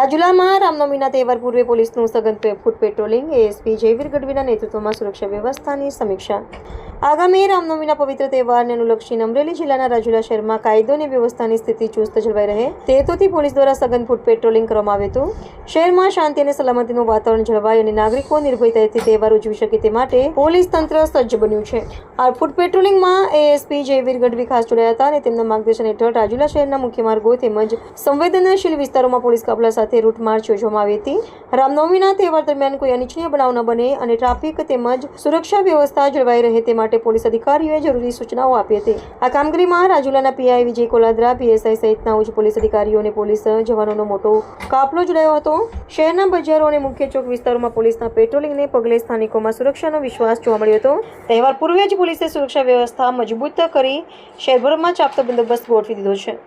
રાજુલામાં રામનવમીના તહેવાર પૂર્વે પોલીસનું સઘન ફૂટ પેટ્રોલિંગ. એએસપી જયવીર ગઢવીના નેતૃત્વમાં સુરક્ષા વ્યવસ્થાની સમીક્ષા. આગામી રામનવમીના પવિત્ર તહેવારને અનુલક્ષીને અમરેલી જિલ્લાના રાજુલા શહેરમાં કાયદો અને વ્યવસ્થાની સ્થિતિ ચુસ્ત જળવાઈ રહે તે હેતુથી પોલીસ દ્વારા સઘન ફૂટ પેટ્રોલિંગ કરવામાં આવ્યું હતું. શહેરમાં શાંતિ અને સલામતીનું વાતાવરણ જળવાય અને નાગરિકો નિર્ભયતાથી તહેવાર ઉજવી શકે તે માટે પોલીસ તંત્ર સજ્જ બન્યું છે. આ ફૂટ પેટ્રોલિંગમાં એએસપી જયવીર ગઢવી ખાસ જોડાયા હતા અને તેમના માર્ગદર્શન હેઠળ રાજુલા શહેરના મુખ્ય માર્ગો તેમજ સંવેદનશીલ વિસ્તારોમાં પોલીસ કાફલા સાથે રૂટ માર્ચ યોજવામાં આવી હતી. રામનવમીના તહેવાર દરમિયાન કોઈ અનિચ્છનીય બનાવ ન બને અને ટ્રાફિક તેમજ સુરક્ષા વ્યવસ્થા જળવાઈ રહે તે માટે પોલીસ અધિકારીઓએ જરૂરી સૂચનાઓ આપી હતી. આ કામગીરીમાં રાજુલાના પીઆઈ વિજય કોલાદ્રા, પીએસઆઈ સહિતના ઉચ્ચ પોલીસ અધિકારીઓ અને પોલીસ જવાનોનો મોટો કાફલો જોડાયો હતો. શહેરના બજારો અને મુખ્ય ચોક વિસ્તારોમાં પોલીસના પેટ્રોલિંગને પગલે સ્થાનિકોમાં સુરક્ષાનો વિશ્વાસ જોવા મળ્યો હતો. તહેવાર પૂર્વે જ પોલીસે સુરક્ષા વ્યવસ્થા મજબૂત કરી શહેરભરમાં ચાપતો બંદોબસ્ત ગોઠવી દીધો છે.